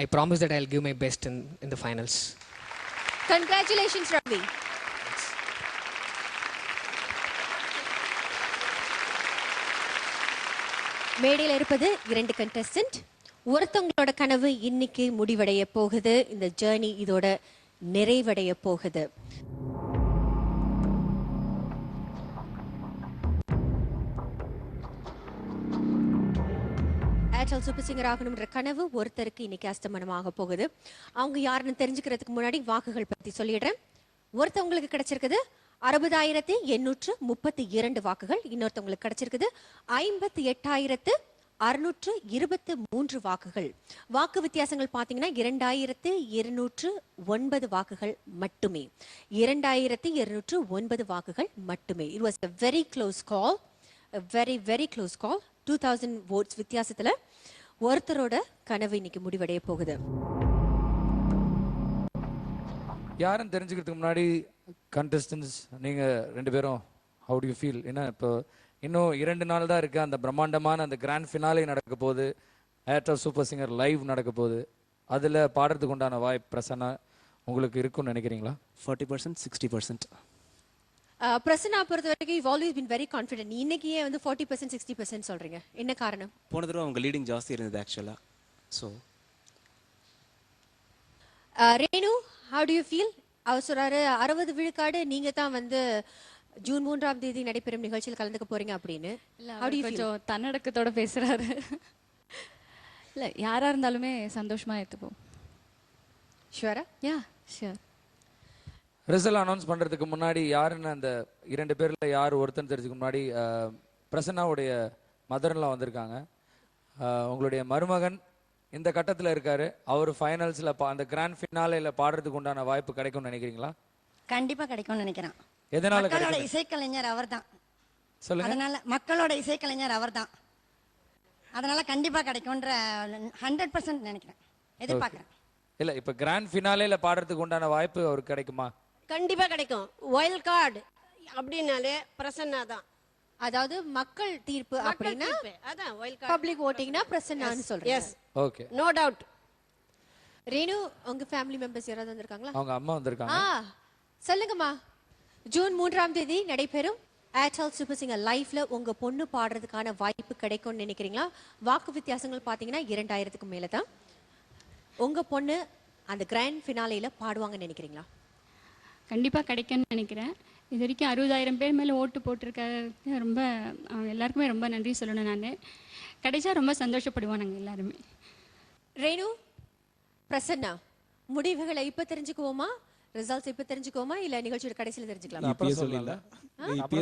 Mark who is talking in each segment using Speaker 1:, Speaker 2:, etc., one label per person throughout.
Speaker 1: I promise that I'll give my best in the finals.
Speaker 2: Congratulations, Ravi. மேடையில் இருப்பது 2 contestant. ஒருத்தவங்களோட கனவு இன்னைக்கு முடிவடைய போகுது. இந்த ஜர்னி இதோட நிறைவடைய போகுது. ஏர்டெல் சூப்பர் சிங்கர் ஆகணும்ன்ற கனவு ஒருத்தருக்கு இன்னைக்கு அஸ்தமனமாக போகுது. அவங்க யாருன்னு தெரிஞ்சுக்கிறதுக்கு முன்னாடி வாக்குகள் பத்தி சொல்லிடுறேன். ஒருத்தவங்களுக்கு கிடைச்சிருக்குது 60,832 வாக்குகள். இன்னொருத்தவங்களுக்கு கிடைச்சிருக்குது 58,623 வாக்குகள். வாக்கு வித்தியாசங்கள் பார்த்தீங்கன்னா 2,209 வாக்குகள் மட்டுமே. 2,209 வாக்குகள் மட்டுமே. It was a very close call. A very, very close call. 2000 votes வித்தியாசத்துல ஒருத்தரோட கனவு இன்னைக்கு முடிவடைய போகுது.
Speaker 3: யாரும் தெரிஞ்சுக்கிறதுக்கு முன்னாடி கண்டஸ்டன்ஸ் நீங்க 2 பேரும் how do you feel? ஏன்னா இப்போ இன்னும் 2 நாள் தான் இருக்கு. அந்த பிரம்மாண்டமான அந்த கிராண்ட் ஃபினாலே நடக்க போகுது. ஏர்டெல் சூப்பர் சிங்கர் லைவ் நடக்க போகுது. அதுல பாடுறதுக்கு உண்டான வாய்ப்பு பிரசன்னா உங்களுக்கு இருக்கும்னு நினைக்கிறீங்களா?
Speaker 4: 40%, 60%.
Speaker 2: பிரசன்னா பொறுத்த வரைக்கும் you've always been very confident. இன்னைக்கு ஏன் வந்து 40%, 60% சொல்றீங்க? என்ன காரணம்?
Speaker 4: போன தடவை அவங்க லீடிங் ஜாஸ்தி இருந்தது ஆக்சுவலா. So
Speaker 2: Renu, how do you feel? அவர் சொல்றாரு 60 விழுக்காடு நீங்க தான் வந்து ஜூன் 3ஆம் தேதி நடைபெறும் நிகழ்ச்சியில் கலந்துக்க போறீங்க அப்படின்னு.
Speaker 5: கொஞ்சம் தன்னடக்கத்தோட பேசுறாரு. இல்ல யாரா இருந்தாலுமே சந்தோஷமா ஏத்துப்போம்.
Speaker 2: ஷுவரா?
Speaker 5: Yeah sure.
Speaker 3: ரிசல்ட் அனௌன்ஸ் பண்றதுக்கு முன்னாடி யாருன்னு அந்த 2 பேர்ல யார் ஒருத்தன் தெரிஞ்சுக்க முன்னாடி பிரசன்னாவுடைய மதர்லாம் வந்திருக்காங்க. உங்களுடைய மருமகன் இந்த கட்டத்தில் இருக்காரு. அவர் ஃபைனல்ஸ்ல அந்த கிராண்ட் ஃபினாலேல பாடுறதுக்கு உண்டான வாய்ப்பு கிடைக்கும்னு நினைக்கிறீங்களா?
Speaker 6: கண்டிப்பா கிடைக்கும்னு நினைக்கிறேன்.
Speaker 3: எதனால?
Speaker 6: மக்களோட இசைக்கலைஞர் அவர்தான்.
Speaker 3: சொல்லுங்க.
Speaker 6: அதனால மக்களோட இசைக்கலைஞர் அவர்தான். அதனால கண்டிப்பா கிடைக்கும்ன்ற 100% நினைக்கிறேன், எதிர்பார்க்கிறேன்.
Speaker 3: இல்ல இப்ப கிராண்ட் ஃபினாலேல பாடுறதுக்கு உண்டான வாய்ப்பு அவருக்கு கிடைக்குமா?
Speaker 7: கண்டிப்பா கிடைக்கும். வைல்ட் கார்டு அப்படினாலே பிரசன்னா தான்.
Speaker 2: அதாவது மக்கள் தீர்ப்பு அப்படினா
Speaker 7: அதான் வைல்ட் கார்டு.
Speaker 2: பப்ளிக் வோட்டிங்னா பிரசன்னான்னு சொல்றீங்க.
Speaker 7: Yes.
Speaker 3: Okay.
Speaker 7: No doubt.
Speaker 2: Renu, உங்க ஃபேமிலி மெம்பர்ஸ் யாராவது வந்திருக்காங்களா?
Speaker 3: அவங்க அம்மா வந்திருக்காங்க.
Speaker 2: சொல்லுங்கம்மா. ஜூன் 3ஆம் தேதி நடைபெறும் ஏர்டெல் சூப்பர் சிங்கர் லைவ்ல உங்க பொண்ணு பாடுறதுக்கான வாய்ப்பு கிடைக்கும்னு நினைக்கிறீங்களா? வாக்கு வித்தியாசங்கள் பாத்தீங்கன்னா 2000க்கு மேல தான். உங்க பொண்ணு அந்த கிராண்ட் ஃபினாலேல பாடுவாங்கன்னு நினைக்கிறீங்களா?
Speaker 5: கண்டிப்பா கிடைக்கும்னு நினைக்கிறேன். இது வரைக்கும் 60,000 பேர் மேல ஓட்டு போட்டிருக்காரு. ரொம்ப எல்லாருக்குமே ரொம்ப நன்றி சொல்லணும். நான் கிடைச்சா ரொம்ப சந்தோஷப்படுவோம் நாங்க எல்லாருமே.
Speaker 2: ரேணு, பிரசன்னா, முடிவுகளை இப்ப தெரிஞ்சுக்குவோமா? ரிசல்ட்ஸ் இப்ப தெரிஞ்சுக்குவோமா இல்ல நிகழ்ச்சியோட கடைசில தெரிஞ்சுக்கலாமா?
Speaker 4: இப்பயே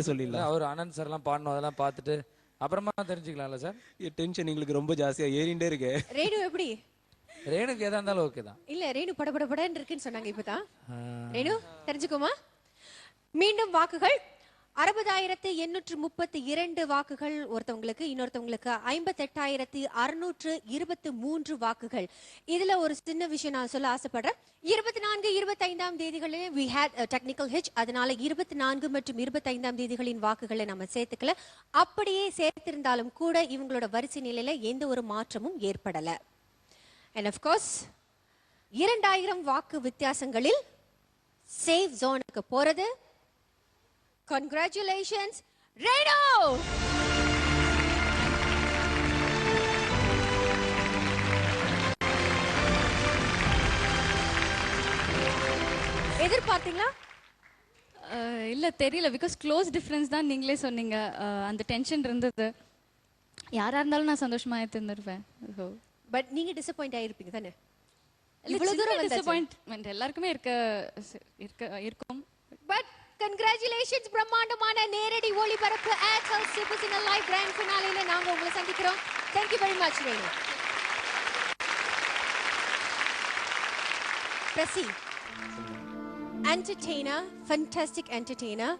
Speaker 4: சொல்லல.
Speaker 3: அவர் ஆனந்த் சார் எல்லாம் பாடணும், அதெல்லாம் பார்த்துட்டு அப்புறமா தெரிஞ்சுக்கலாம்ல சார்?
Speaker 4: டென்ஷன் உங்களுக்கு ரொம்ப ஜாஸ்தியா ஏறிண்டே இருக்கு.
Speaker 2: ரேணு எப்படி?
Speaker 3: ரேணுக்கு எதா இருந்தாலும் ஓகே தான்.
Speaker 2: இல்ல ரேணு படபடன்னு இருக்குன்னு சொன்னாங்க இப்பதான். ரேணு தெரிஞ்சுக்கோமா? மீண்டும் வாக்குகள் 60,832 வாக்குகள் ஒருத்தவங்களுக்கு, இன்னொருத்தவங்களுக்கு 58,623 வாக்குகள். இதுல ஒரு சின்ன விஷயம் நான் சொல்ல ஆசைப்படுறேன். 24, 25ஆம் தேதிகளில் we had a technical hitch. அதனால 24 மற்றும் 25ஆம் தேதிகளின் வாக்குகளை நம்ம சேர்த்துக்கல. அப்படியே சேர்த்திருந்தாலும் கூட இவங்களோட வரிசை நிலையில எந்த ஒரு மாற்றமும் ஏற்படல. And of course 2000 வாக்கு வித்தியாசங்களில் சேஃப் ஜோனுக்கு போறது. Congratulations, Reno! எதிர்பார்த்தீங்களா?
Speaker 5: இல்ல தெரியல. பிகாஸ் க்ளோஸ் டிஃபரன்ஸ் தான் நீங்களே சொன்னீங்க. அந்த டென்ஷன் இருந்தது. யாரா இருந்தாலும் நான் சந்தோஷமா இருந்திருப்பேன்.
Speaker 2: பட் நீங்க டிசப்பாயிண்ட் ஆயிருப்பீங்க தானே?
Speaker 5: இவ்வளவு தூரம் டிசப்பாயின்ட்மென்ட் எல்லாருக்குமே இருக்கும்.
Speaker 2: பட் congratulations, பிரம்மாண்டமான நேரடி ஒளிபரப்பு Airtel super singer live grand ஃபினாலேல நாங்க உங்களை சந்திக்கிறோம். Thank you very much, Renu. பிரசி, entertainer, fantastic entertainer.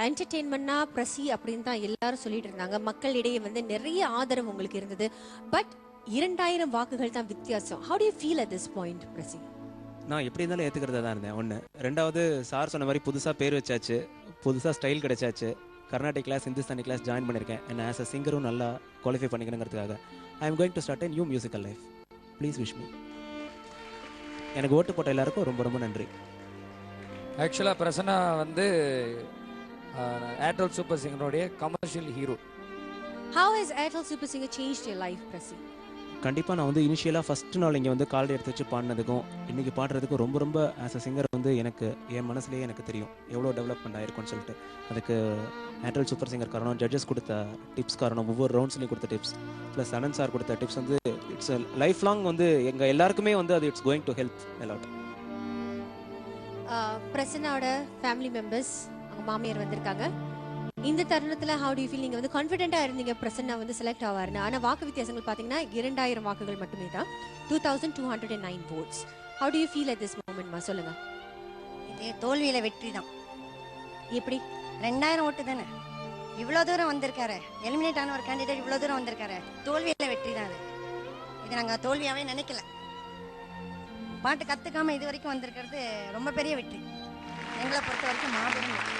Speaker 2: என்டர்டெயின்மெண்ட்னா பிரசி அப்படின்னு தான் எல்லாரும் சொல்லிட்டு இருந்தாங்க. மக்களிடையே வந்து நிறைய ஆதரவு உங்களுக்கு இருந்தது. பட் 2000 வாக்குகள் தான் வித்தியாசம். How do you feel at this point, பிரசி?
Speaker 4: நான் எப்படி இருந்தாலும் ஏற்றுக்கிறதா தான் இருந்தேன். ஒன்று. ரெண்டாவது, சார் சொன்ன மாதிரி புதுசாக பேர் வச்சாச்சு, புதுசாக ஸ்டைல் கிடைச்சாச்சு. Carnatic class, Hindustani class join பண்ணியிருக்கேன். என்ன ஆஸ் அ சிங்கரும் நல்லா குவாலிஃபை பண்ணிக்கணுங்கிறதுக்காக I am going to start a new musical life. Please wish me. எனக்கு ஓட்டு போட்ட எல்லாருக்கும் ரொம்ப ரொம்ப நன்றி.
Speaker 3: ஆக்சுவலாக பிரசன்னா வந்து ஏர்டெல் சூப்பர் சிங்கருடைய commercial hero.
Speaker 2: How has Airtel Super Singer changed your life, Prasi?
Speaker 4: கண்டிப்பாக நான் வந்து இனிஷியலாக ஃபஸ்ட்டு நாள் இங்கே வந்து கால் எடுத்து வச்சு பாடினதுக்கும் இன்றைக்கி பாடுறதுக்கும் ரொம்ப ரொம்ப ஆஸ் அ சிங்கர் வந்து எனக்கு என் மனசுலேயே எனக்கு தெரியும் எவ்வளோ டெவலப்மெண்ட் ஆயிருக்கும்னு சொல்லிட்டு. அதுக்கு ஏர்டெல் சூப்பர் சிங்கர் காரணம், ஜட்ஜஸ் கொடுத்த டிப்ஸ் காரணம், ஒவ்வொரு ரவுண்ட்ஸ்லையும் கொடுத்த டிப்ஸ், ப்ளஸ் அனந்த் சார் கொடுத்த டிப்ஸ் வந்து இட்ஸ் லைஃப் லாங் வந்து எங்கள் எல்லாருக்குமே வந்து அது it's going to help a lot.
Speaker 2: பிரசன்னாவோட ஃபேமிலி மெம்பர்ஸ் அவங்க மாமியார் வந்திருக்காங்க. இந்த தருணத்துல how do you feel? நீங்க வந்து கான்ஃபிடென்ட்டா இருந்தீங்க பிரசன்னா வந்து செலக்ட் ஆவாருன்னு. ஆனா வாக்கு வித்தியாசங்கள் பாத்தீங்கன்னா 2000 வாக்குகள் மட்டுமே தான். 2209 votes. How do you feel at this moment? மா சொல்லுங்க.
Speaker 6: இது தோல்வியில வெற்றி தான்.
Speaker 2: எப்படி?
Speaker 6: 2000 ஓட்டு தானே, இவ்வளோ தூரம் வந்திருக்காரு, எலிமினேட் ஆன ஒரு கேண்டிடேட் இவ்வளோ தூரம் வந்திருக்காரு, தோல்வியில வெற்றி தான் அது. இது நாங்கள் தோல்வியாவே நினைக்கல. பாட்டு கற்றுக்காம இது வரைக்கும் வந்திருக்கிறது ரொம்ப பெரிய வெற்றி, எங்களை பொறுத்த வரைக்கும் மாபெரும் வெற்றி.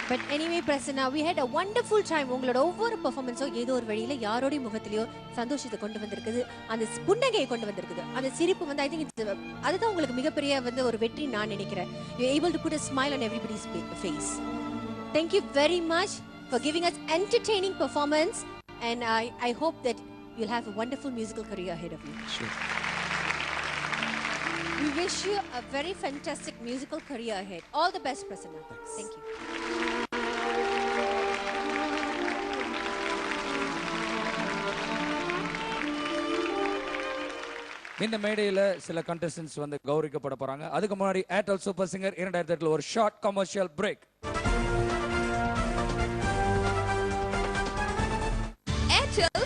Speaker 2: But anyway Prasanna, we had a wonderful time. உங்களோட ஒவ்வொரு பெர்ஃபார்மன்ஸும் ஏதோ ஒரு வழியில யாரோடைய முகத்திலயோ சந்தோஷத்தை கொண்டு வந்திருக்குது, அந்த புன்னகையை கொண்டு வந்திருக்குது, அந்த சிரிப்பு வந்து ஐ திங்க் அதுதான் உங்களுக்கு மிகப்பெரிய வந்து ஒரு வெற்றி நான் நினைக்கிறேன். You are able to put a smile on everybody's face. Thank you very much for giving us entertaining performance, and I hope that you'll have a wonderful musical career ahead of you.
Speaker 4: Sure.
Speaker 2: We wish you a very fantastic musical career ahead. All the best, Prasanna. Thank you.
Speaker 3: இந்த மேடையில் சில contestants வந்து கௌரவிக்கப்பட போறாங்க. அதுக்கு முன்னாடி Airtel super singer 2008 ஒரு short commercial break.
Speaker 8: Airtel